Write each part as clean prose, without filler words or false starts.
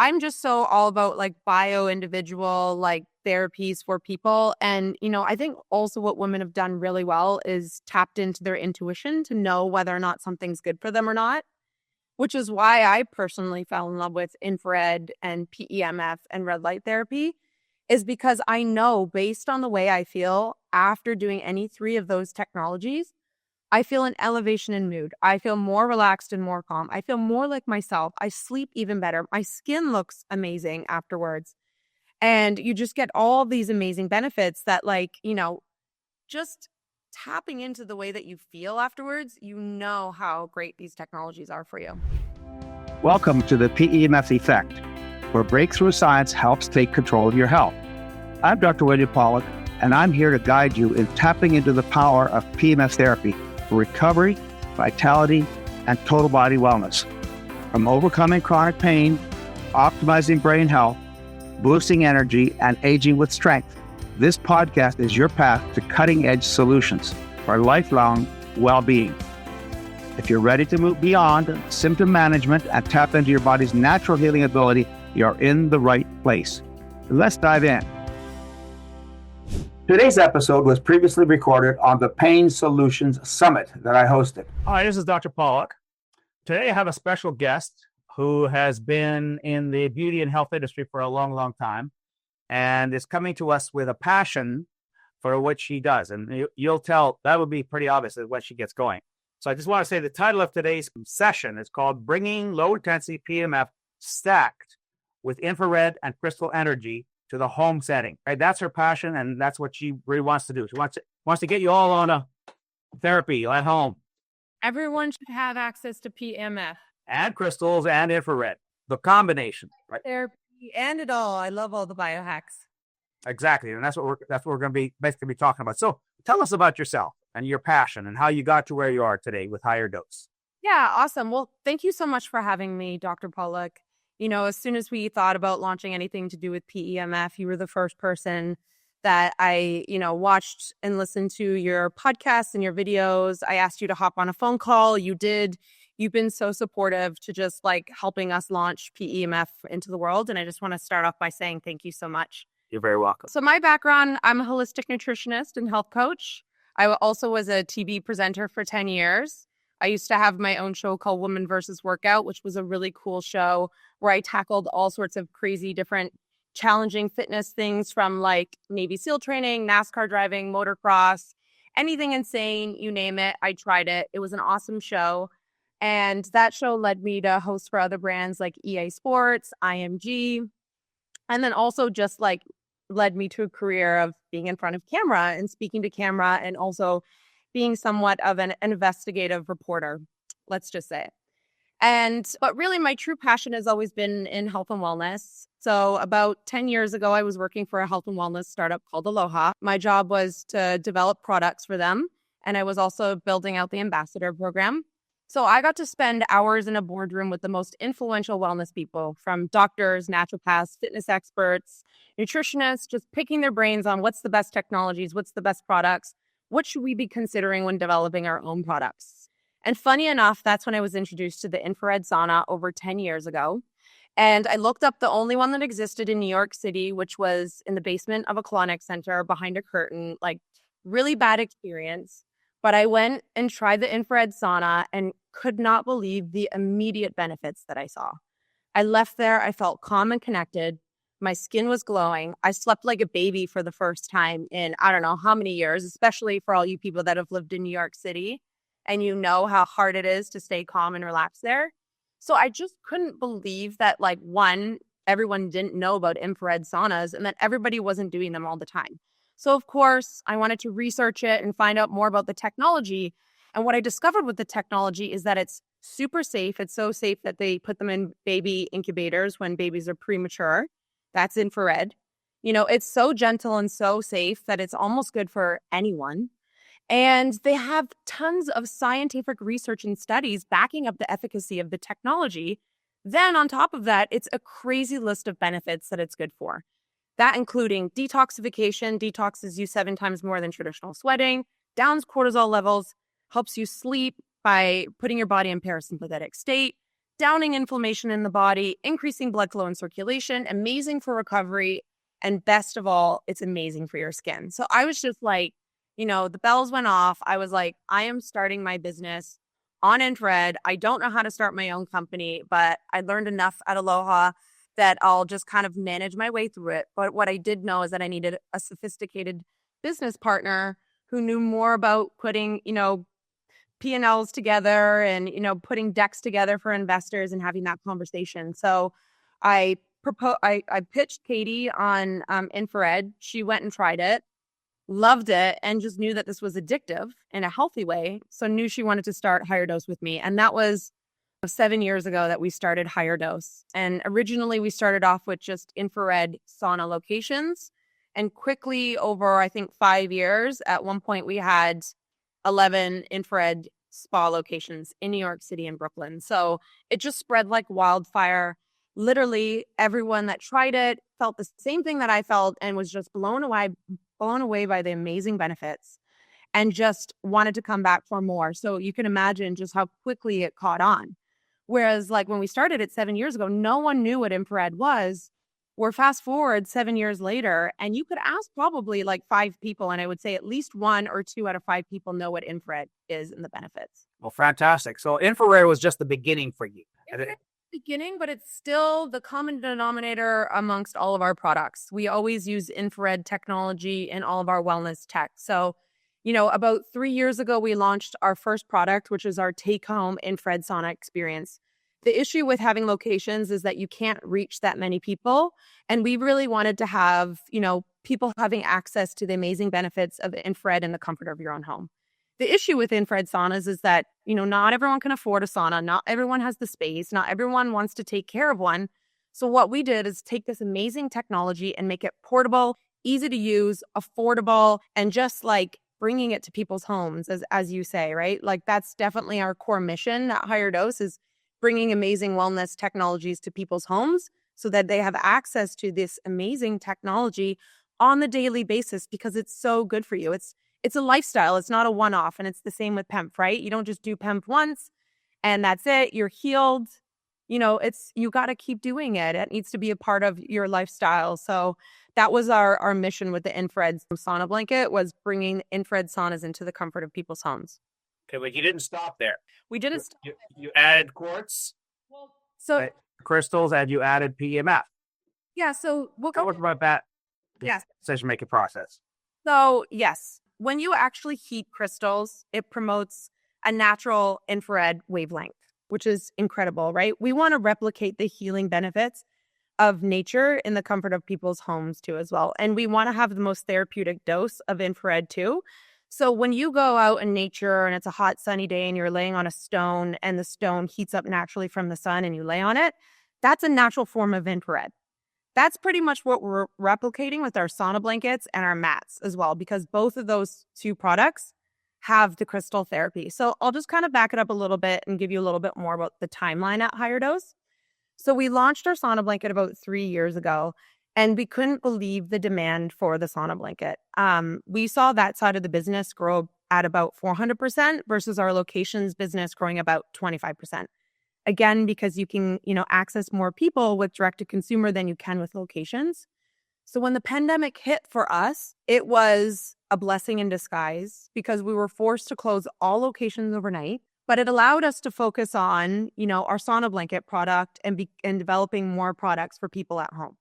I'm just so all about like bio individual, like therapies for people. And, I think also what women have done really well is tapped into their intuition to know whether or not something's good for them or not, which is why I personally fell in love with infrared and PEMF and red light therapy, is because I know based on the way I feel after doing any three of those technologies, I feel an elevation in mood. I feel more relaxed and more calm. I feel more like myself. I sleep even better. My skin looks amazing afterwards. And you just get all these amazing benefits that just tapping into the way that you feel afterwards, how great these technologies are for you. Welcome to the PEMF Effect, where breakthrough science helps take control of your health. I'm Dr. William Pollack, and I'm here to guide you in tapping into the power of PEMF therapy for recovery, vitality, and total body wellness. From overcoming chronic pain, optimizing brain health, boosting energy, and aging with strength, this podcast is your path to cutting-edge solutions for lifelong well-being. If you're ready to move beyond symptom management and tap into your body's natural healing ability, you're in the right place. Let's dive in. Today's episode was previously recorded on the Pain Solutions Summit that I hosted. Hi, this is Dr. Pollack. Today I have a special guest who has been in the beauty and health industry for a long, long time and is coming to us with a passion for what she does. And you'll tell that would be pretty obvious when she gets going. So I just want to say the title of today's session is called Bringing Low Intensity PEMF Stacked with Infrared and Crystal Energy to the Home Setting. Right? That's her passion, and that's what she really wants to do. She wants to get you all on a therapy at home. Everyone should have access to PEMF. And crystals and infrared. The combination. Right? Therapy and it all. I love all the biohacks. Exactly. And that's what we're going to be basically talking about. So tell us about yourself and your passion and how you got to where you are today with HigherDOSE. Yeah, awesome. Well, thank you so much for having me, Dr. Pollack. As soon as we thought about launching anything to do with PEMF, you were the first person that I, watched and listened to your podcasts and your videos. I asked you to hop on a phone call. You did. You've been so supportive to just helping us launch PEMF into the world. And I just want to start off by saying thank you so much. You're very welcome. So my background, I'm a holistic nutritionist and health coach. I also was a TV presenter for 10 years. I used to have my own show called Women versus Workout, which was a really cool show where I tackled all sorts of crazy, different, challenging fitness things from Navy SEAL training, NASCAR driving, motocross, anything insane, you name it. I tried it. It was an awesome show. And that show led me to host for other brands like EA Sports, IMG, and then also just led me to a career of being in front of camera and speaking to camera and also being somewhat of an investigative reporter, let's just say. But really my true passion has always been in health and wellness. So about 10 years ago, I was working for a health and wellness startup called Aloha. My job was to develop products for them. And I was also building out the ambassador program. So I got to spend hours in a boardroom with the most influential wellness people, from doctors, naturopaths, fitness experts, nutritionists, just picking their brains on what's the best technologies, what's the best products, what should we be considering when developing our own products. And funny enough, that's when I was introduced to the infrared sauna over 10 years ago. And I looked up the only one that existed in New York City, which was in the basement of a colonic center behind a curtain, really bad experience. But I went and tried the infrared sauna and could not believe the immediate benefits that I saw. I left there, I felt calm and connected. My skin was glowing. I slept like a baby for the first time in I don't know how many years, especially for all you people that have lived in New York City and you know how hard it is to stay calm and relaxed there. So I just couldn't believe that one, everyone didn't know about infrared saunas and that everybody wasn't doing them all the time. So, of course, I wanted to research it and find out more about the technology. And what I discovered with the technology is that it's super safe. It's so safe that they put them in baby incubators when babies are premature. That's infrared. It's so gentle and so safe that it's almost good for anyone. And they have tons of scientific research and studies backing up the efficacy of the technology. Then on top of that, it's a crazy list of benefits that it's good for. That including detoxification, detoxes you 7 times more than traditional sweating, downs cortisol levels, helps you sleep by putting your body in parasympathetic state, downing inflammation in the body, increasing blood flow and circulation, amazing for recovery. And best of all, it's amazing for your skin. So I was just like, the bells went off. I was like, I am starting my business on infrared. I don't know how to start my own company, but I learned enough at Aloha that I'll just kind of manage my way through it. But what I did know is that I needed a sophisticated business partner who knew more about putting, P&Ls together and, putting decks together for investors and having that conversation. So I I pitched Katie on infrared. She went and tried it, loved it, and just knew that this was addictive in a healthy way. So knew she wanted to start HigherDOSE with me. And that was 7 years ago that we started HigherDOSE. And originally we started off with just infrared sauna locations. And quickly over, I think, 5 years, at one point we had 11 infrared spa locations in New York City and Brooklyn. So it just spread like wildfire. Literally everyone that tried it felt the same thing that I felt and was just blown away by the amazing benefits and just wanted to come back for more. So you can imagine just how quickly it caught on. Whereas like when we started it 7 years ago, no one knew what infrared was. We're fast forward 7 years later, and you could ask probably like 5 people, and I would say at least 1 or 2 out of 5 people know what infrared is and the benefits. Well, fantastic. So infrared was just the beginning for you. Beginning, but it's still the common denominator amongst all of our products. We always use infrared technology in all of our wellness tech. So, about 3 years ago, we launched our first product, which is our take-home infrared sauna experience. The issue with having locations is that you can't reach that many people. And we really wanted to have, people having access to the amazing benefits of infrared in the comfort of your own home. The issue with infrared saunas is that, not everyone can afford a sauna. Not everyone has the space. Not everyone wants to take care of one. So what we did is take this amazing technology and make it portable, easy to use, affordable, and just like bringing it to people's homes, as you say, right? Like that's definitely our core mission at HigherDOSE is bringing amazing wellness technologies to people's homes so that they have access to this amazing technology on the daily basis because it's so good for you. It's a lifestyle. It's not a one-off. And it's the same with PEMF, right? You don't just do PEMF once and that's it. You're healed. You got to keep doing it. It needs to be a part of your lifestyle. So that was our mission with the infrared sauna blanket, was bringing infrared saunas into the comfort of people's homes. Okay, but you didn't stop there. We didn't stop. You added quartz, crystals, and you added PEMF. Yeah, so we'll Tell us about that Yes. decision-making process. So, yes, when you actually heat crystals, it promotes a natural infrared wavelength, which is incredible, right? We want to replicate the healing benefits of nature in the comfort of people's homes too as well. And we want to have the most therapeutic dose of infrared too. So when you go out in nature and it's a hot sunny day and you're laying on a stone and the stone heats up naturally from the sun and you lay on it, that's a natural form of infrared. That's pretty much what we're replicating with our sauna blankets and our mats as well, because both of those 2 products have the crystal therapy. So I'll just kind of back it up a little bit and give you a little bit more about the timeline at HigherDOSE. So we launched our sauna blanket about 3 years ago, and we couldn't believe the demand for the sauna blanket. We saw that side of the business grow at about 400% versus our locations business growing about 25%. Again, because you can, access more people with direct to consumer than you can with locations. So when the pandemic hit for us, it was a blessing in disguise because we were forced to close all locations overnight, but it allowed us to focus on, our sauna blanket product and developing more products for people at home.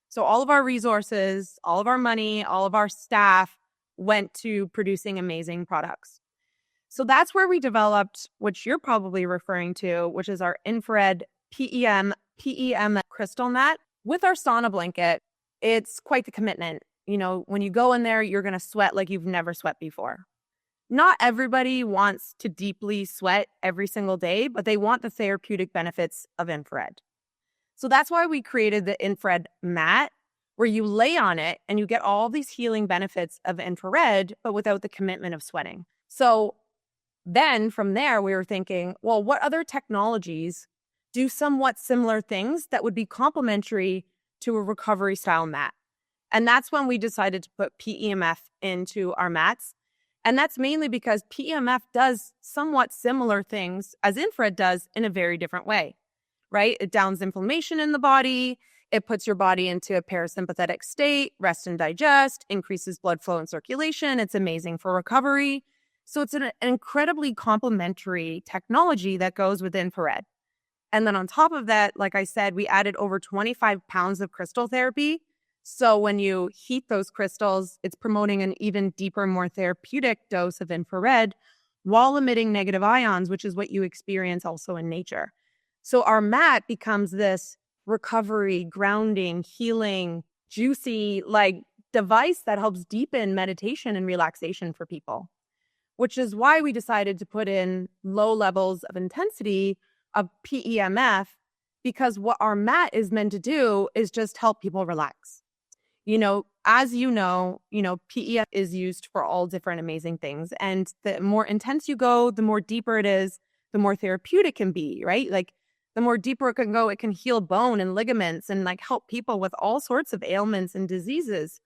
So all of our resources, all of our money, all of our staff went to producing amazing products. So that's where we developed, which you're probably referring to, which is our infrared PEM crystal mat. With our sauna blanket, it's quite the commitment. When you go in there, you're going to sweat like you've never sweat before. Not everybody wants to deeply sweat every single day, but they want the therapeutic benefits of infrared. So that's why we created the infrared mat, where you lay on it and you get all these healing benefits of infrared, but without the commitment of sweating. So then from there, we were thinking, well, what other technologies do somewhat similar things that would be complementary to a recovery style mat? And that's when we decided to put PEMF into our mats. And that's mainly because PEMF does somewhat similar things as infrared does in a very different way. right? It downs inflammation in the body. It puts your body into a parasympathetic state, rest and digest, increases blood flow and circulation. It's amazing for recovery. So it's an incredibly complementary technology that goes with infrared. And then on top of that, like I said, we added over 25 pounds of crystal therapy. So when you heat those crystals, it's promoting an even deeper, more therapeutic dose of infrared while emitting negative ions, which is what you experience also in nature. So our mat becomes this recovery, grounding, healing, juicy, like device that helps deepen meditation and relaxation for people, which is why we decided to put in low levels of intensity of PEMF, because what our mat is meant to do is just help people relax. As PEMF is used for all different amazing things. And the more intense you go, the more deeper it is, the more therapeutic it can be, right? Like the more deeper it can go, it can heal bone and ligaments and like help people with all sorts of ailments and diseases.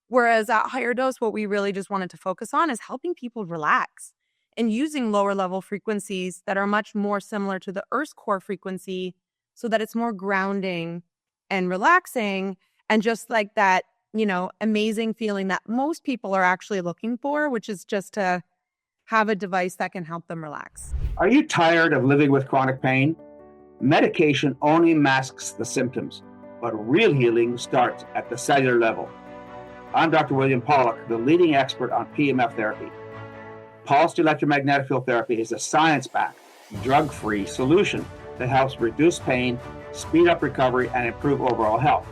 Whereas at HigherDOSE, what we really just wanted to focus on is helping people relax and using lower level frequencies that are much more similar to the Earth's core frequency so that it's more grounding and relaxing and just like that, amazing feeling that most people are actually looking for, which is just to have a device that can help them relax. Are you tired of living with chronic pain? Medication only masks the symptoms, but real healing starts at the cellular level. I'm Dr. William Pollack, the leading expert on PEMF therapy. Pulsed electromagnetic field therapy is a science-backed, drug-free solution that helps reduce pain, speed up recovery, and improve overall health,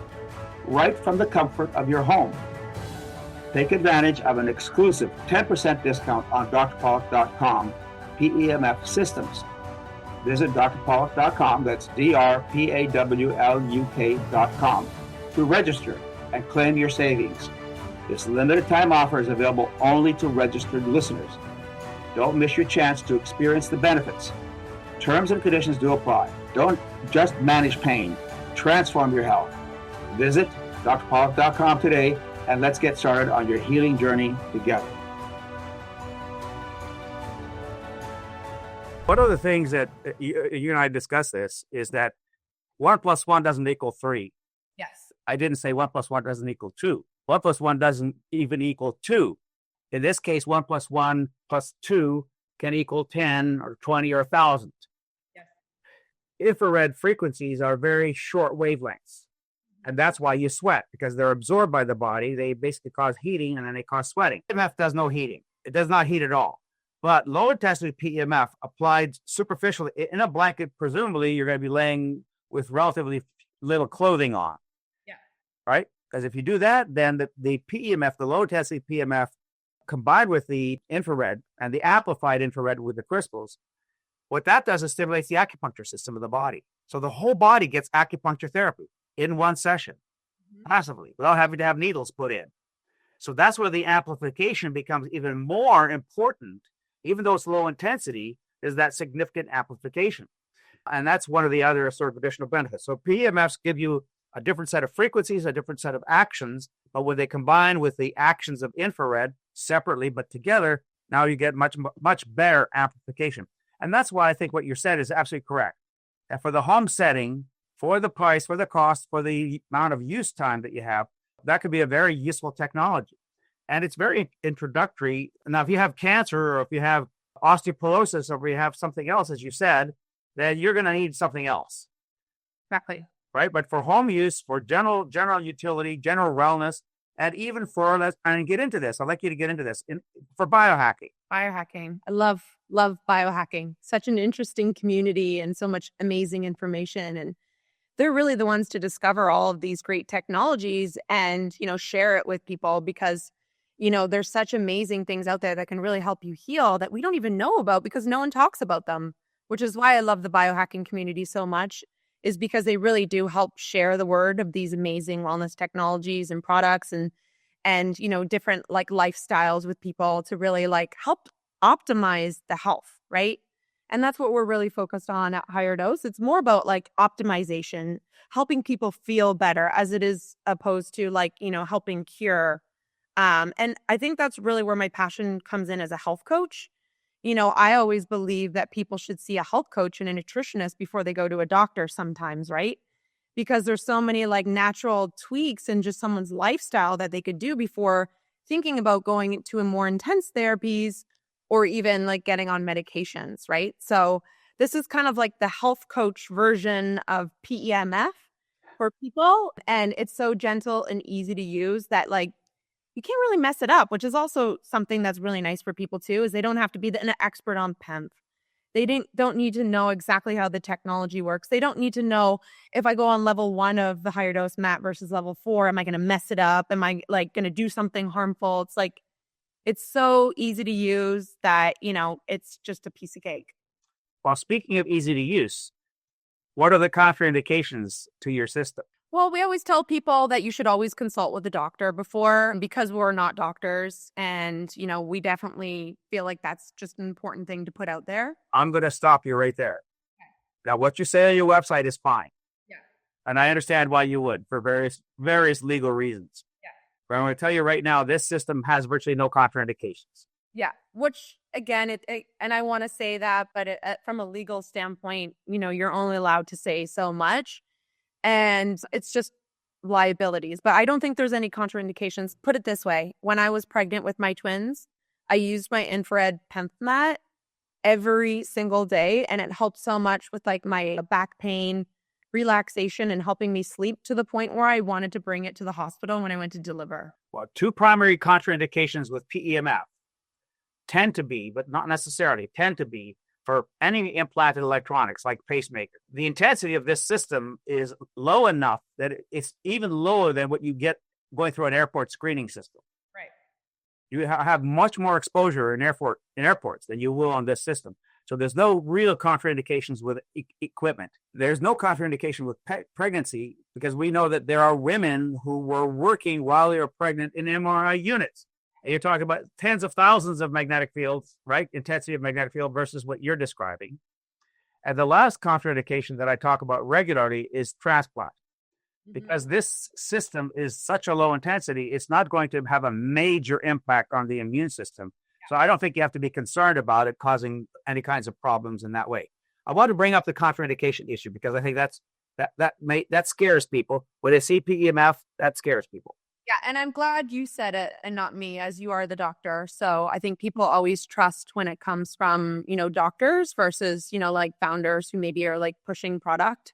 right from the comfort of your home. Take advantage of an exclusive 10% discount on drpollack.com PEMF systems. Visit drpollack.com, that's drpawluk.com, to register and claim your savings. This limited time offer is available only to registered listeners. Don't miss your chance to experience the benefits. Terms and conditions do apply. Don't just manage pain, transform your health. Visit drpollack.com today and let's get started on your healing journey together. One of the things that you and I discussed this is that 1 + 1 doesn't equal 3. Yes. I didn't say 1 + 1 doesn't equal 2. 1 + 1 doesn't even equal 2. In this case, 1 + 1 + 2 can equal 10 or 20 or 1,000. Yes. Infrared frequencies are very short wavelengths. And that's why you sweat, because they're absorbed by the body. They basically cause heating and then they cause sweating. PEMF does no heating. It does not heat at all. But low intensity PEMF applied superficially in a blanket, presumably you're going to be laying with relatively little clothing on. Yeah. Right? Because if you do that, then the PEMF, the low intensity PEMF, combined with the infrared and the amplified infrared with the crystals, what that does is stimulates the acupuncture system of the body. So the whole body gets acupuncture therapy in one session, passively, without having to have needles put in. So that's where the amplification becomes even more important. Even though it's low intensity, is that significant amplification. And that's one of the other sort of additional benefits. So PEMFs give you a different set of frequencies, a different set of actions, but when they combine with the actions of infrared separately, but together, now you get much better amplification. And that's why I think what you said is absolutely correct. And for the home setting, for the price, for the cost, for the amount of use time that you have, that could be a very useful technology. And it's very introductory. Now, if you have cancer or if you have osteoporosis or if you have something else, as you said, then you're going to need something else. Exactly. Right? But for home use, for general utility, general wellness, and even for, let's get into this. I'd like you to get into this, for biohacking. Biohacking. I love biohacking. Such an interesting community and so much amazing information. And they're really the ones to discover all of these great technologies and, share it with people because, there's such amazing things out there that can really help you heal that we don't even know about because no one talks about them, which is why I love the biohacking community so much, is because they really do help share the word of these amazing wellness technologies and products and different like lifestyles with people to really like help optimize the health, right? And that's what we're really focused on at HigherDOSE. It's more about like optimization, helping people feel better as it is opposed to like, helping cure. And I think that's really where my passion comes in as a health coach I always believe that people should see a health coach and a nutritionist before they go to a doctor sometimes, right? Because there's so many like natural tweaks in just someone's lifestyle that they could do before thinking about going into a more intense therapies or even like getting on medications, right? So this is kind of like the health coach version of PEMF for people. And it's so gentle and easy to use that like you can't really mess it up, which is also something that's really nice for people too, is they don't have to be an expert on PEMF. They don't need to know exactly how the technology works. They don't need to know if I go on level 1 of the higher dose MAT versus level 4, am I going to mess it up? Am I like going to do something harmful? It's like, it's so easy to use that, it's just a piece of cake. Well, speaking of easy to use, what are the contraindications to your system? Well, we always tell people that you should always consult with a doctor before because we're not doctors. And, we definitely feel like that's just an important thing to put out there. I'm going to stop you right there. Okay. Now, what you say on your website is fine. Yeah. And I understand why you would for various legal reasons. Yeah. But I'm going to tell you right now, this system has virtually no contraindications. Yeah. Which, again, and I want to say that, but from a legal standpoint, you're only allowed to say so much. And it's just liabilities. But I don't think there's any contraindications. Put it this way. When I was pregnant with my twins, I used my infrared PEMF mat every single day. And it helped so much with like my back pain, relaxation, and helping me sleep to the point where I wanted to bring it to the hospital when I went to deliver. Well, 2 primary contraindications with PEMF tend to be, but not necessarily, tend to be for any implanted electronics like pacemaker. The intensity of this system is low enough that it's even lower than what you get going through an airport screening system. Right. You have much more exposure in airports than you will on this system. So there's no real contraindications with equipment. There's no contraindication with pregnancy because we know that there are women who were working while they were pregnant in MRI units. And you're talking about tens of thousands of magnetic fields, right? Intensity of magnetic field versus what you're describing. And the last contraindication that I talk about regularly is transplant. Because this system is such a low intensity, it's not going to have a major impact on the immune system. So I don't think you have to be concerned about it causing any kinds of problems in that way. I want to bring up the contraindication issue because I think that scares people. When they see PEMF, that scares people. Yeah, and I'm glad you said it and not me, as you are the doctor. So I think people always trust when it comes from, doctors versus, like founders who maybe are like pushing product.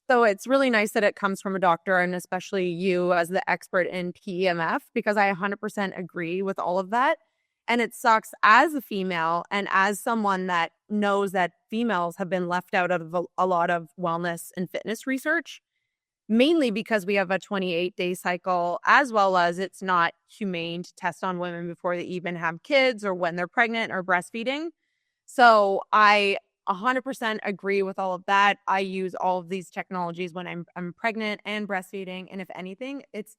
So it's really nice that it comes from a doctor and especially you as the expert in PEMF, because I 100% agree with all of that. And it sucks as a female and as someone that knows that females have been left out of a lot of wellness and fitness research. Mainly because we have a 28-day cycle, as well as it's not humane to test on women before they even have kids or when they're pregnant or breastfeeding. So I 100% agree with all of that. I use all of these technologies when I'm pregnant and breastfeeding. And if anything, it's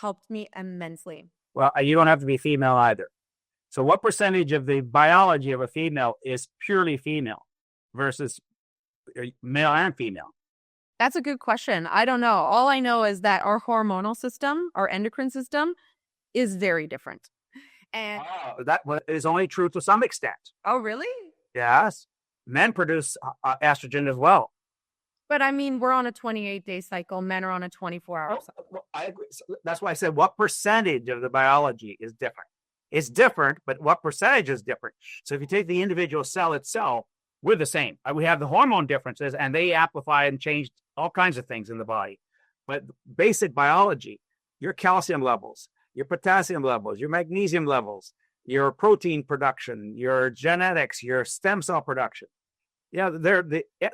helped me immensely. Well, you don't have to be female either. So what percentage of the biology of a female is purely female versus male and female? That's a good question. I don't know. All I know is that our hormonal system, our endocrine system, is very different. And that is only true to some extent. Oh, really? Yes. Men produce estrogen as well. But I mean, we're on a 28-day cycle. Men are on a 24-hour cycle. Well, I agree. So that's why I said what percentage of the biology is different. It's different, but what percentage is different? So if you take the individual cell itself, we're the same. We have the hormone differences, and they amplify and change all kinds of things in the body. But basic biology, your calcium levels, your potassium levels, your magnesium levels, your protein production, your genetics, your stem cell production. Yeah, there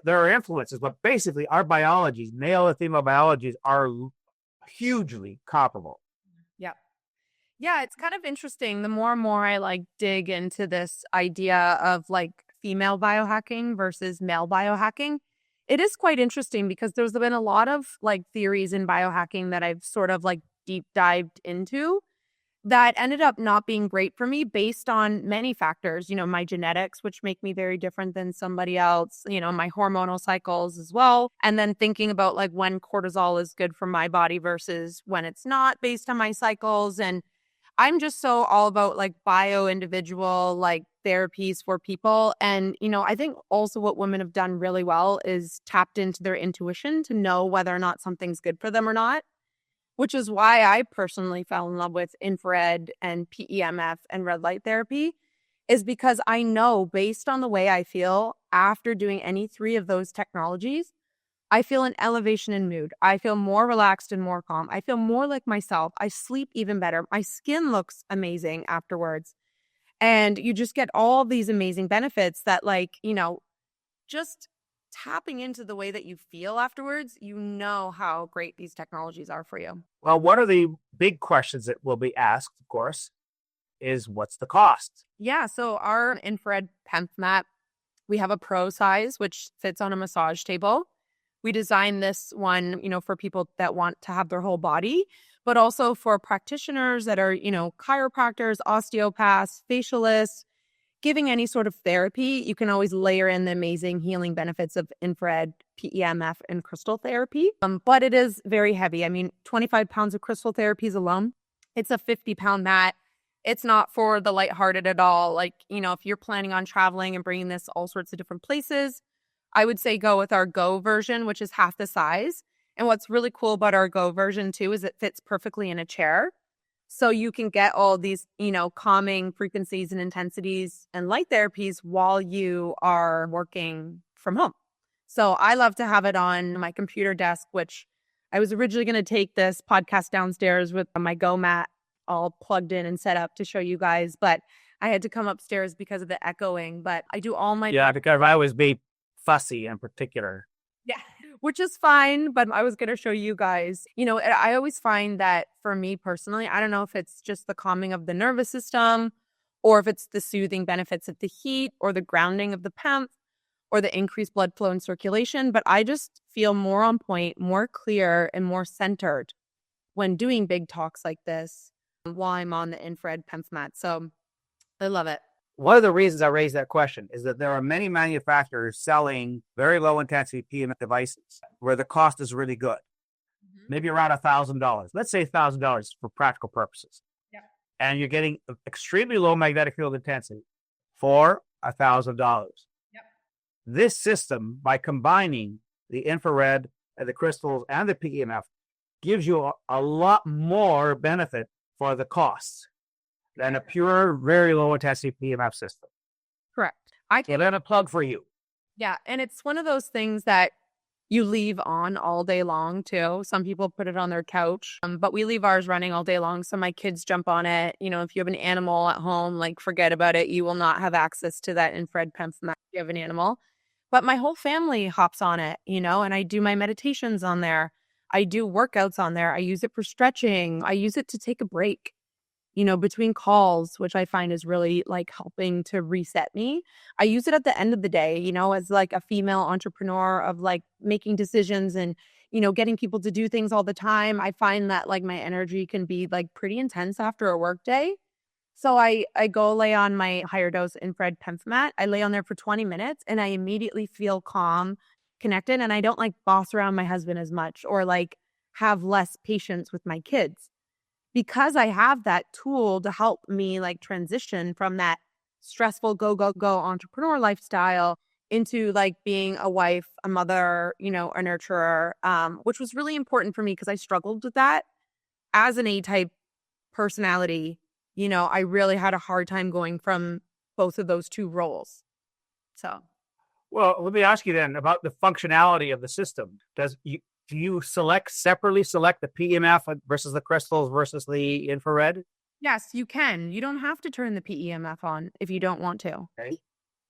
are influences, but basically our biologies, male and female biologies, are hugely comparable. Yeah, it's kind of interesting. The more and more I dig into this idea of female biohacking versus male biohacking, it is quite interesting because there's been a lot of theories in biohacking that I've sort of deep dived into that ended up not being great for me based on many factors, my genetics, which make me very different than somebody else, my hormonal cycles as well. And then thinking about when cortisol is good for my body versus when it's not based on my cycles. And I'm just so all about bio individual, therapies for people. And, I think also what women have done really well is tapped into their intuition to know whether or not something's good for them or not, which is why I personally fell in love with infrared and PEMF and red light therapy, is because I know based on the way I feel after doing any three of those technologies, I feel an elevation in mood. I feel more relaxed and more calm. I feel more like myself. I sleep even better. My skin looks amazing afterwards. And you just get all these amazing benefits that, just tapping into the way that you feel afterwards, how great these technologies are for you. Well, one of the big questions that will be asked, of course, is what's the cost? Yeah. So our infrared PEMF mat, we have a pro size, which fits on a massage table. We designed this one, for people that want to have their whole body, but also for practitioners that are, chiropractors, osteopaths, facialists, giving any sort of therapy. You can always layer in the amazing healing benefits of infrared, PEMF, and crystal therapy. But it is very heavy. 25 pounds of crystal therapies alone. It's a 50-pound mat. It's not for the lighthearted at all. If you're planning on traveling and bringing this all sorts of different places, I would say go with our Go version, which is half the size. And what's really cool about our Go version too is it fits perfectly in a chair. So you can get all these, calming frequencies and intensities and light therapies while you are working from home. So I love to have it on my computer desk, which I was originally going to take this podcast downstairs with my Go mat all plugged in and set up to show you guys. But I had to come upstairs because of the echoing. But I do all my... Yeah, because I always be fussy in particular. Yeah, which is fine, but I was going to show you guys. I always find that for me personally, I don't know if it's just the calming of the nervous system or if it's the soothing benefits of the heat or the grounding of the PEMF or the increased blood flow and circulation, but I just feel more on point, more clear, and more centered when doing big talks like this while I'm on the infrared PEMF mat. So I love it. One of the reasons I raised that question is that there are many manufacturers selling very low intensity PEMF devices where the cost is really good. Maybe around $1,000. Let's say $1,000 for practical purposes. Yep. And you're getting extremely low magnetic field intensity for $1,000. Yep. This system, by combining the infrared and the crystals and the PEMF, gives you a lot more benefit for the costs than a pure, very low intensity PEMF system. Correct. And then a plug for you. Yeah. And it's one of those things that you leave on all day long too. Some people put it on their couch, but we leave ours running all day long. So my kids jump on it. If you have an animal at home, forget about it. You will not have access to that infrared PEMF mat if you have an animal. But my whole family hops on it, and I do my meditations on there. I do workouts on there. I use it for stretching. I use it to take a break, between calls, which I find is really helping to reset me. I use it at the end of the day, as a female entrepreneur of making decisions and, getting people to do things all the time. I find that my energy can be pretty intense after a work day. So I go lay on my HigherDOSE infrared PEMF mat. I lay on there for 20 minutes and I immediately feel calm, connected. And I don't boss around my husband as much or have less patience with my kids. Because I have that tool to help me transition from that stressful go entrepreneur lifestyle into being a wife, a mother, a nurturer, which was really important for me because I struggled with that as an A-type personality. I really had a hard time going from both of those two roles. So, well, let me ask you then about the functionality of the system. Do you separately select the PEMF versus the crystals versus the infrared? Yes, you can. You don't have to turn the PEMF on if you don't want to. Okay.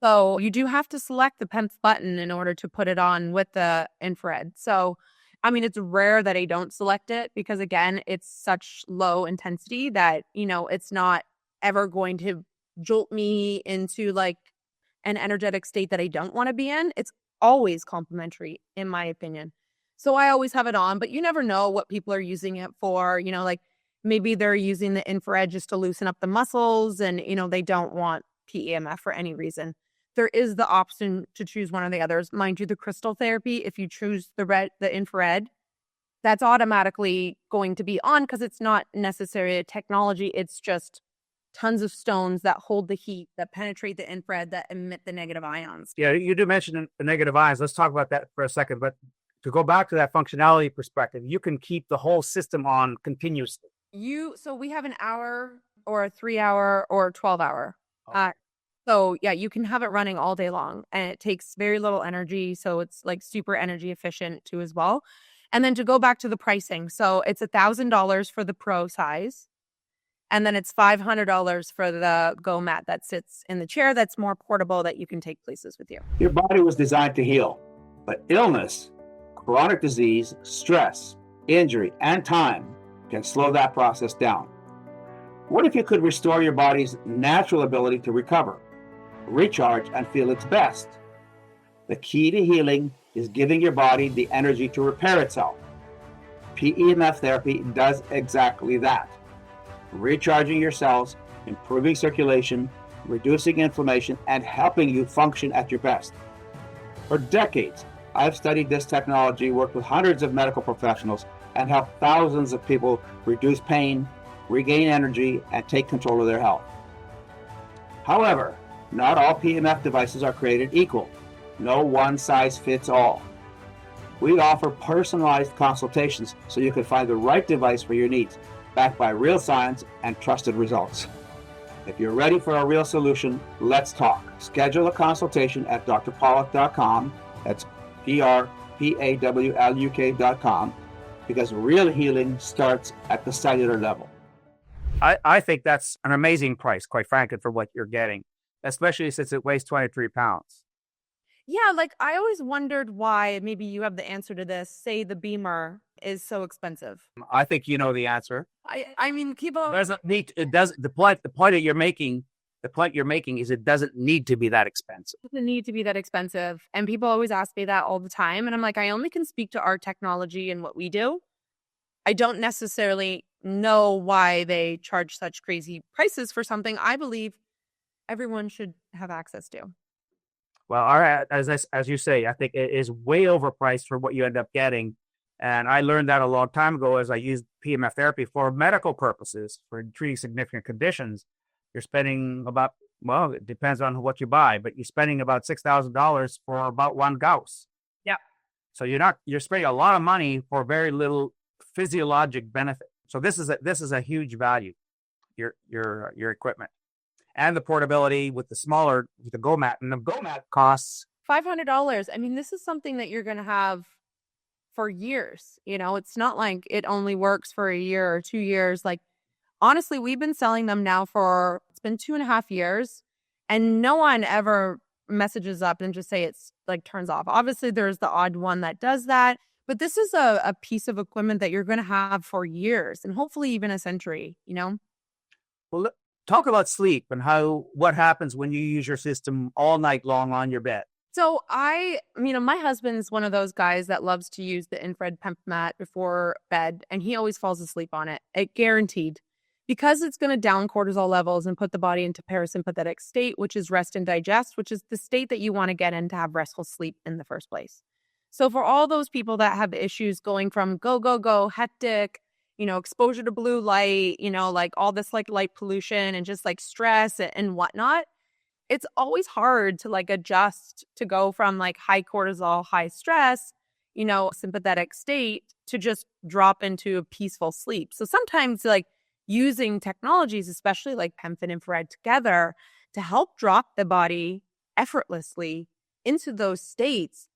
So you do have to select the PEMF button in order to put it on with the infrared. So, it's rare that I don't select it because, again, it's such low intensity that, it's not ever going to jolt me into an energetic state that I don't want to be in. It's always complementary, in my opinion. So I always have it on, but you never know what people are using it for. Maybe they're using the infrared just to loosen up the muscles and, they don't want PEMF for any reason. There is the option to choose one or the others. Mind you, the crystal therapy, if you choose the infrared, that's automatically going to be on because it's not necessarily a technology. It's just tons of stones that hold the heat, that penetrate the infrared, that emit the negative ions. Yeah, you do mention the negative ions. Let's talk about that for a second. But to go back to that functionality perspective, you can keep the whole system on continuously. So we have an hour or a 3 hour or a 12 hour. Okay. So yeah, you can have it running all day long, and it takes very little energy. So it's like super energy efficient too as well. And then to go back to the pricing. So it's $1,000 for the pro size. And then it's $500 for the Go mat that sits in the chair that's more portable that you can take places with you. Your body was designed to heal, but illness, chronic disease, stress, injury, and time can slow that process down. What if you could restore your body's natural ability to recover, recharge, and feel its best? The key to healing is giving your body the energy to repair itself. PEMF therapy does exactly that. Recharging your cells, improving circulation, reducing inflammation, and helping you function at your best. For decades, I've studied this technology, worked with hundreds of medical professionals, and helped thousands of people reduce pain, regain energy, and take control of their health. However, not all PEMF devices are created equal. No one size fits all. We offer personalized consultations so you can find the right device for your needs, backed by real science and trusted results. If you're ready for a real solution, let's talk. Schedule a consultation at drpawluk.com. That's drpawluk.com, because real healing starts at the cellular level. I think that's an amazing price, quite frankly, for what you're getting, especially since it weighs 23 pounds. Yeah, like I always wondered why, maybe you have the answer to this, say the Beamer is so expensive. I think you know the answer. I mean, people Doesn't need it does the point that you're making, is it doesn't need to be that expensive. doesn't need to be that expensive. And people always ask me that all the time. And I'm like, I only can speak to our technology and what we do. I don't necessarily know why they charge such crazy prices for something I believe everyone should have access to. Well, all right, as you say, I think it is way overpriced for what you end up getting. And I learned that a long time ago as I used PEMF therapy for medical purposes, for treating significant conditions. You're spending about, well, it depends on what you buy, but you're spending about $6,000 for about one Gauss. Yeah. So you're spending a lot of money for very little physiologic benefit. So this is a huge value, your equipment. And the portability with the Go mat. And the Go mat costs $500. I mean, this is something that you're going to have for years. You know, it's not like it only works for a year or 2 years. Like, honestly, we've been selling them now it's been 2.5 years, and no one ever messages up and just say it's like turns off. Obviously, there's the odd one that does that, but this is a piece of equipment that you're going to have for years and hopefully even a century, you know? Well, talk about sleep and what happens when you use your system all night long on your bed. So my husband is one of those guys that loves to use the infrared PEMF mat before bed, and he always falls asleep on it. Guaranteed. Because it's going to down cortisol levels and put the body into parasympathetic state, which is rest and digest, which is the state that you want to get in to have restful sleep in the first place. So for all those people that have issues going from go, go, go, hectic, exposure to blue light, like all this like light pollution and just like stress and whatnot, it's always hard to like adjust to go from like high cortisol, high stress, sympathetic state to just drop into a peaceful sleep. So sometimes like using technologies, especially like PEMF and infrared together to help drop the body effortlessly into those states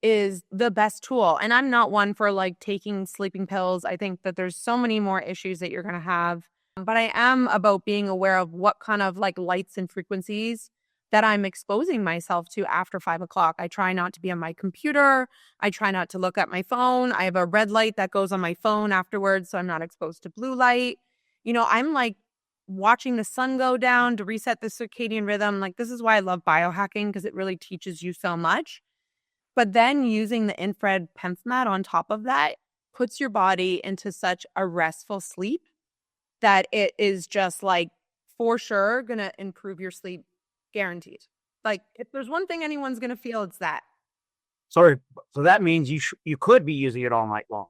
is the best tool. And I'm not one for like taking sleeping pills. I think that there's so many more issues that you're going to have, but I am about being aware of what kind of like lights and frequencies that I'm exposing myself to after 5 o'clock. I try not to be on my computer. I try not to look at my phone. I have a red light that goes on my phone afterwards, so I'm not exposed to blue light. I'm like watching the sun go down to reset the circadian rhythm. Like, this is why I love biohacking, because it really teaches you so much. But then using the infrared PEMF mat on top of that puts your body into such a restful sleep that it is just like for sure going to improve your sleep, guaranteed. Like, if there's one thing anyone's going to feel, it's that. Sorry, so that means you could be using it all night long.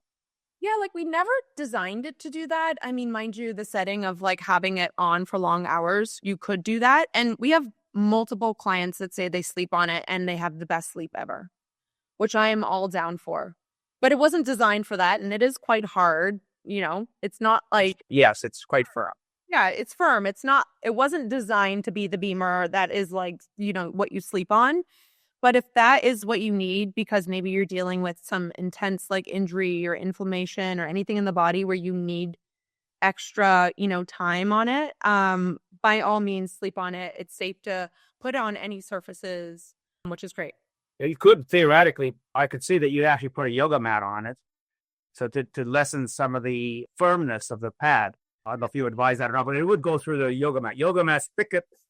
Yeah, like we never designed it to do that. I mean, mind you, the setting of like having it on for long hours, you could do that. And we have multiple clients that say they sleep on it and they have the best sleep ever, which I am all down for. But it wasn't designed for that. And it is quite hard. It's not like, Yes, it's quite firm. yeah, it's firm. It wasn't designed to be the beamer that is like, what you sleep on. But if that is what you need, because maybe you're dealing with some intense like injury or inflammation or anything in the body where you need extra, time on it, by all means, sleep on it. It's safe to put on any surfaces, which is great. You could theoretically, I could see that you actually put a yoga mat on it. So to lessen some of the firmness of the pad. I don't know if you advise that or not, but it would go through the yoga mat. Yoga mat's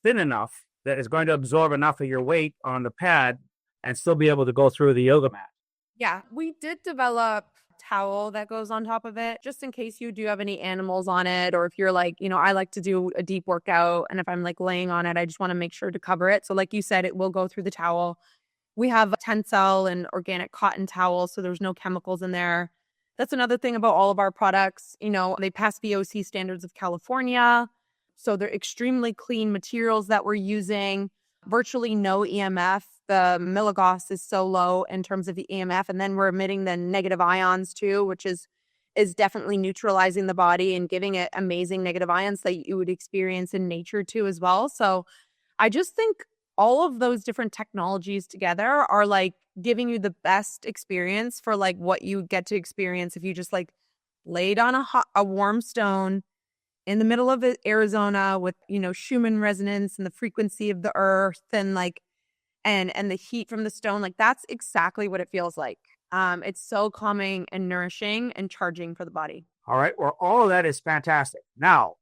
thin enough that it's going to absorb enough of your weight on the pad and still be able to go through the yoga mat. Yeah, we did develop towel that goes on top of it, just in case you do have any animals on it, or if you're like, I like to do a deep workout, and if I'm like laying on it, I just want to make sure to cover it. So like you said, it will go through the towel. We have a Tencel and organic cotton towels, so there's no chemicals in there. That's another thing about all of our products. They pass VOC standards of California. So they're extremely clean materials that we're using. Virtually no EMF. The milligauss is so low in terms of the EMF. And then we're emitting the negative ions too, which is definitely neutralizing the body and giving it amazing negative ions that you would experience in nature too as well. So I just think all of those different technologies together are like giving you the best experience for like what you get to experience if you just like laid on a warm stone in the middle of Arizona with, Schumann resonance and the frequency of the earth and like, and the heat from the stone. Like that's exactly what it feels like. It's so calming and nourishing and charging for the body. All right. Well, all of that is fantastic. Now,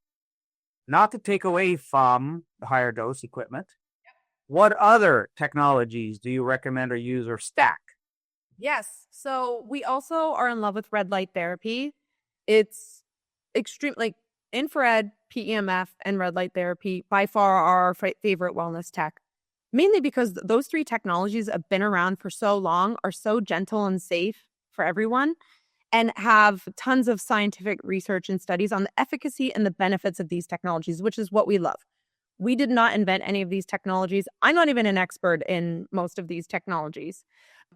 not to take away from the HigherDOSE equipment, what other technologies do you recommend or use or stack? Yes. So we also are in love with red light therapy. It's extreme, like infrared, PEMF, and red light therapy by far are our favorite wellness tech. Mainly because those three technologies have been around for so long, are so gentle and safe for everyone, and have tons of scientific research and studies on the efficacy and the benefits of these technologies, which is what we love. We did not invent any of these technologies. I'm not even an expert in most of these technologies,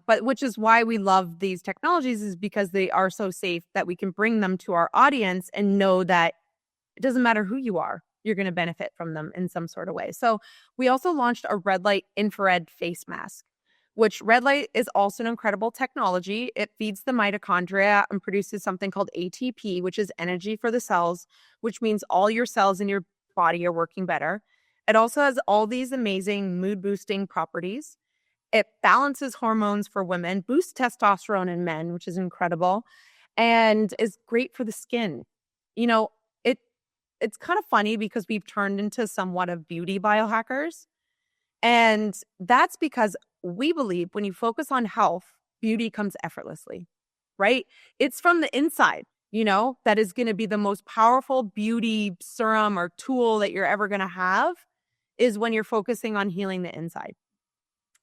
but which is why we love these technologies, is because they are so safe that we can bring them to our audience and know that it doesn't matter who you are, you're going to benefit from them in some sort of way. So we also launched a red light infrared face mask, which red light is also an incredible technology. It feeds the mitochondria and produces something called ATP, which is energy for the cells, which means all your cells in your body are working better. It also has all these amazing mood boosting properties. It balances hormones for women, boosts testosterone in men, which is incredible, and is great for the skin. It's kind of funny because we've turned into somewhat of beauty biohackers. And that's because we believe when you focus on health, beauty comes effortlessly, right? It's from the inside, that is going to be the most powerful beauty serum or tool that you're ever going to have, is when you're focusing on healing the inside.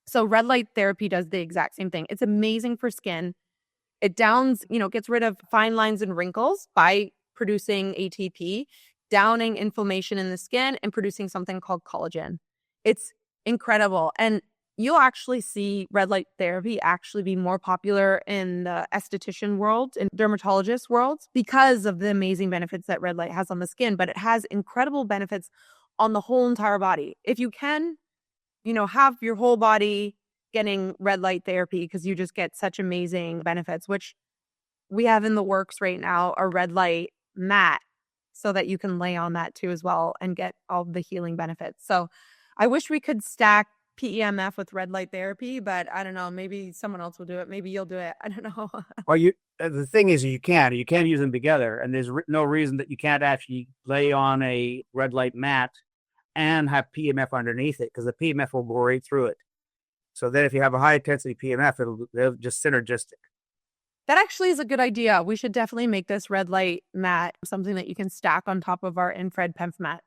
So red light therapy does the exact same thing. It's amazing for skin. It gets rid of fine lines and wrinkles by producing ATP, downing inflammation in the skin, and producing something called collagen. It's incredible. And you'll actually see red light therapy actually be more popular in the esthetician world and dermatologist worlds because of the amazing benefits that red light has on the skin, but it has incredible benefits on the whole entire body. If you can, have your whole body getting red light therapy, because you just get such amazing benefits, which we have in the works right now, a red light mat, so that you can lay on that too as well and get all the healing benefits. So I wish we could stack PEMF with red light therapy, but I don't know, maybe someone else will do it. Maybe you'll do it. I don't know. Well, the thing is, you can use them together, and there's no reason that you can't actually lay on a red light mat and have PEMF underneath it, because the PEMF will go right through it. So then if you have a high intensity PEMF, they'll just synergistic. That actually is a good idea. We should definitely make this red light mat something that you can stack on top of our infrared PEMF mat.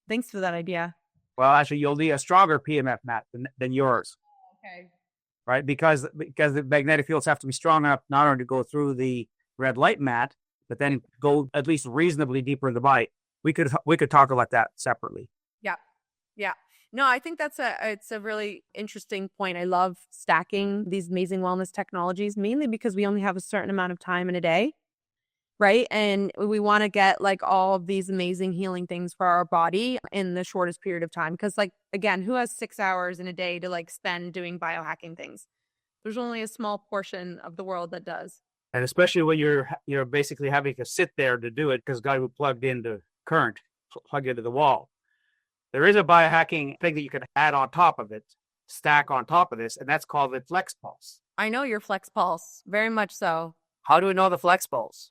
Thanks for that idea. Well, actually, you'll need a stronger PEMF mat than yours. Okay. Right? Because the magnetic fields have to be strong enough not only to go through the red light mat, but then go at least reasonably deeper in the body. We could talk about that separately. Yeah. Yeah. No, I think it's a really interesting point. I love stacking these amazing wellness technologies, mainly because we only have a certain amount of time in a day, right? And we want to get like all of these amazing healing things for our body in the shortest period of time. Because like, again, who has 6 hours in a day to like spend doing biohacking things? There's only a small portion of the world that does. And especially when you're basically having to sit there to do it because guy who plugged into current, plugged into the wall. There is a biohacking thing that you can add on top of it, stack on top of this, and that's called the Flex Pulse. I know your Flex Pulse, very much so. How do we know the Flex Pulse?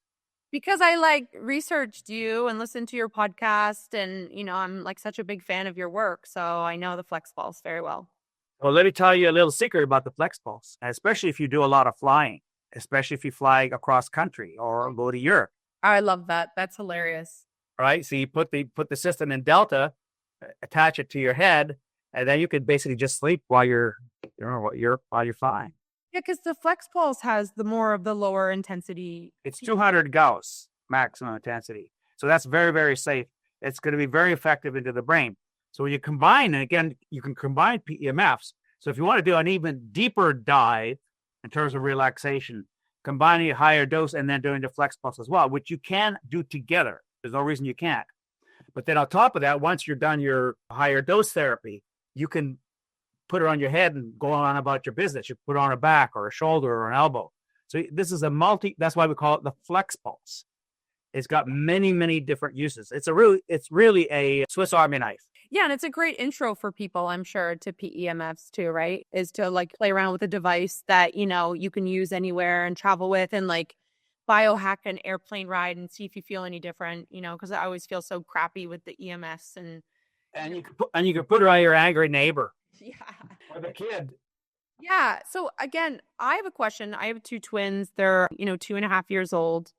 Because I like researched you and listened to your podcast, and I'm like such a big fan of your work, so I know the Flex Pulse very well. Well, let me tell you a little secret about the Flex Pulse, especially if you do a lot of flying, especially if you fly across country or go to Europe. I love that. That's hilarious. Right? So you put the system in Delta, attach it to your head, and then you can basically just sleep while you're flying. Yeah, because the Flex Pulse has the more of the lower intensity. It's 200 Gauss maximum intensity. So that's very, very safe. It's going to be very effective into the brain. So when you combine, and again, you can combine PEMFs. So if you want to do an even deeper dive in terms of relaxation, combining a higher dose and then doing the Flex Pulse as well, which you can do together. There's no reason you can't. But then on top of that, once you're done your higher dose therapy, you can put it on your head and go on about your business. You put it on a back or a shoulder or an elbow. So this is that's why we call it the Flex Pulse. It's got many, many different uses. It's really a Swiss Army knife. Yeah, and it's a great intro for people, I'm sure, to PEMFs too, right? Is to like play around with a device that, you can use anywhere and travel with, and like biohack an airplane ride and see if you feel any different, because I always feel so crappy with the EMS and you can put it on your angry neighbor. Yeah. Or the kid. Yeah. So again, I have a question. I have 2 twins. They're, 2.5 years old.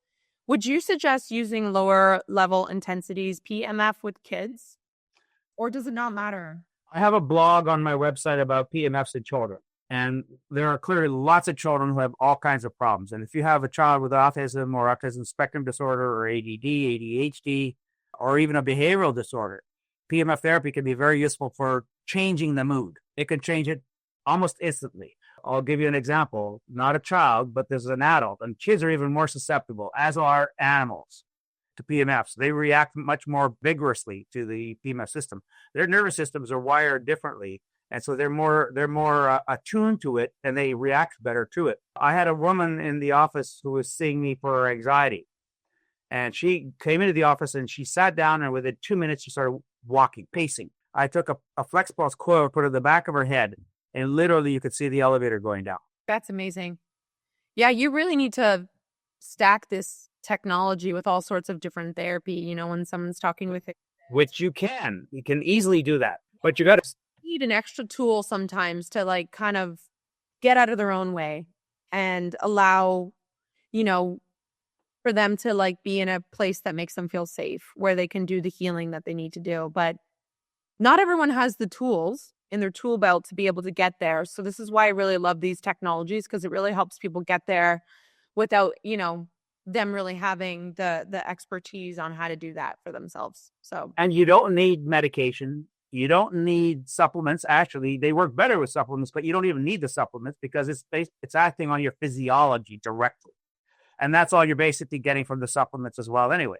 Would you suggest using lower level intensities PMF with kids? Or does it not matter? I have a blog on my website about PMFs in children. And there are clearly lots of children who have all kinds of problems. And if you have a child with autism or autism spectrum disorder or ADD, ADHD, or even a behavioral disorder, PMF therapy can be very useful for changing the mood. It can change it almost instantly. I'll give you an example. Not a child, but there's an adult. And kids are even more susceptible, as are animals, to PMFs. They react much more vigorously to the PMF system. Their nervous systems are wired differently. And so they're more attuned to it, and they react better to it. I had a woman in the office who was seeing me for her anxiety. And she came into the office and she sat down, and within 2 minutes, she started walking, pacing. I took a Flex Pulse coil, put it in the back of her head, and literally you could see the elevator going down. That's amazing. Yeah, you really need to stack this technology with all sorts of different therapy, when someone's talking with it. Which you can easily do that. But you got to need an extra tool sometimes to like kind of get out of their own way and allow, for them to like be in a place that makes them feel safe, where they can do the healing that they need to do. But not everyone has the tools in their tool belt to be able to get there. So this is why I really love these technologies, because it really helps people get there without, them really having the expertise on how to do that for themselves. So, and you don't need medication. You don't need supplements. Actually, they work better with supplements, but you don't even need the supplements because it's acting on your physiology directly. And that's all you're basically getting from the supplements as well anyway.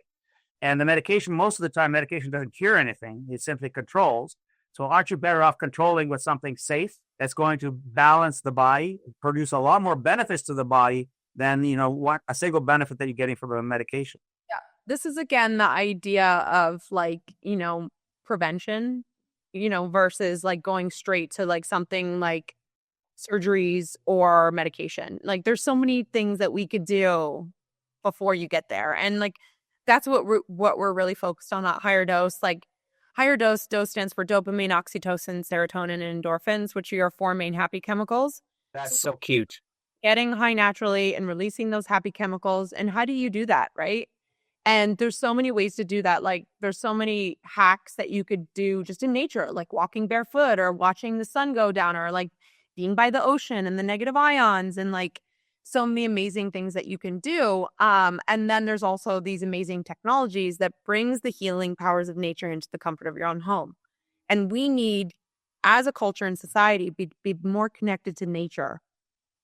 And the medication, most of the time, medication doesn't cure anything. It simply controls. So aren't you better off controlling with something safe that's going to balance the body, produce a lot more benefits to the body than, what a single benefit that you're getting from a medication? Yeah. This is, again, the idea of like, prevention, versus like going straight to like something like surgeries or medication. Like there's so many things that we could do before you get there. And like, that's what we're really focused on at HigherDOSE. Like HigherDOSE, dose stands for dopamine, oxytocin, serotonin, and endorphins, which are your 4 main happy chemicals. That's so cute. Getting high naturally and releasing those happy chemicals. And how do you do that, right? And there's so many ways to do that. Like there's so many hacks that you could do just in nature, like walking barefoot or watching the sun go down or like being by the ocean and the negative ions and like so many amazing things that you can do. And then there's also these amazing technologies that brings the healing powers of nature into the comfort of your own home. And we need, as a culture and society, be more connected to nature,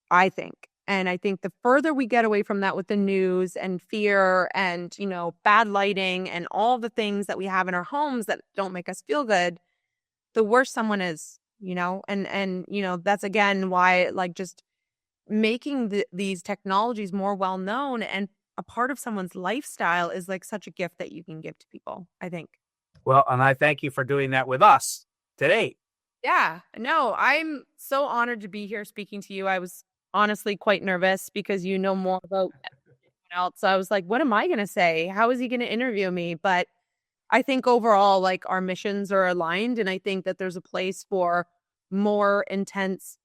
I think. And I think the further we get away from that with the news and fear and, bad lighting and all the things that we have in our homes that don't make us feel good, the worse someone is, and that's again why just making these technologies more well known and a part of someone's lifestyle is such a gift that you can give to people, I think. Well, and I thank you for doing that with us today. Yeah, no, I'm so honored to be here speaking to you. I was honestly quite nervous because you know more about everyone else. So I was like, what am I going to say? How is he going to interview me? But I think overall, our missions are aligned. And I think that there's a place for more intense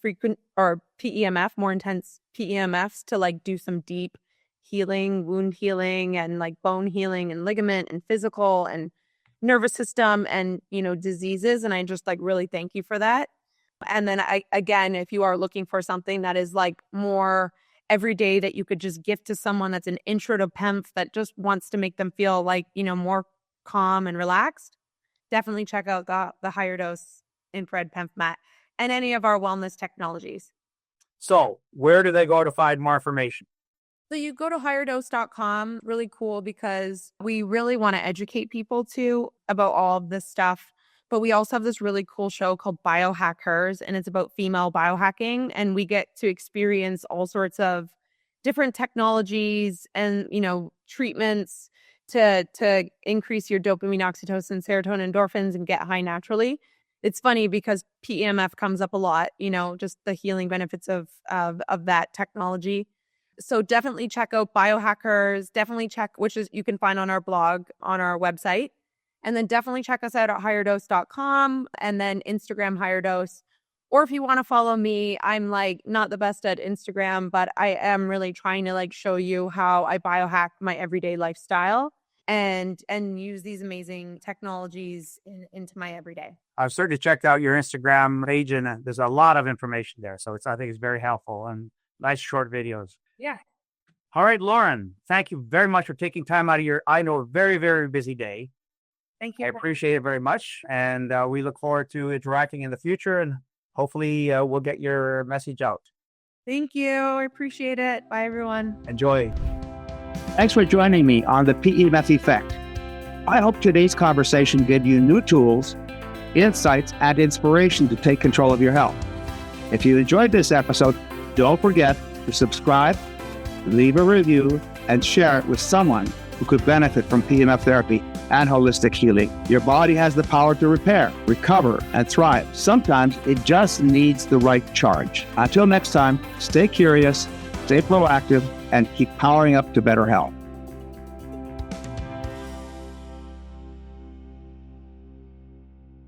frequent or PEMF, more intense PEMFs to do some deep healing, wound healing and bone healing and ligament and physical and nervous system and, diseases. And I just really thank you for that. And then again, if you are looking for something that is more everyday that you could just gift to someone that's an intro to PEMF that just wants to make them feel more calm and relaxed, definitely check out the HigherDOSE infrared PEMF mat and any of our wellness technologies. So where do they go to find more information? So you go to higherdose.com, really cool because we really want to educate people too about all of this stuff. But we also have this really cool show called Biohackers, and it's about female biohacking. And we get to experience all sorts of different technologies and, treatments to increase your dopamine, oxytocin, serotonin, endorphins, and get high naturally. It's funny because PEMF comes up a lot, just the healing benefits of that technology. So definitely check out Biohackers, definitely check, which is you can find on our blog, on our website. And then definitely check us out at higherdose.com and then Instagram HigherDOSE. Or if you want to follow me, I'm not the best at Instagram, but I am really trying to show you how I biohack my everyday lifestyle and use these amazing technologies into my everyday. I've certainly checked out your Instagram page and there's a lot of information there. So I think it's very helpful and nice short videos. Yeah. All right, Lauren, thank you very much for taking time out of your, I know, very, very busy day. Thank you. I appreciate it very much. And we look forward to interacting in the future and hopefully we'll get your message out. Thank you. I appreciate it. Bye, everyone. Enjoy. Thanks for joining me on the PEMF Effect. I hope today's conversation gave you new tools, insights, and inspiration to take control of your health. If you enjoyed this episode, don't forget to subscribe, leave a review, and share it with someone who could benefit from PEMF therapy and holistic healing. Your body has the power to repair, recover, and thrive. Sometimes it just needs the right charge. Until next time, stay curious, stay proactive, and keep powering up to better health.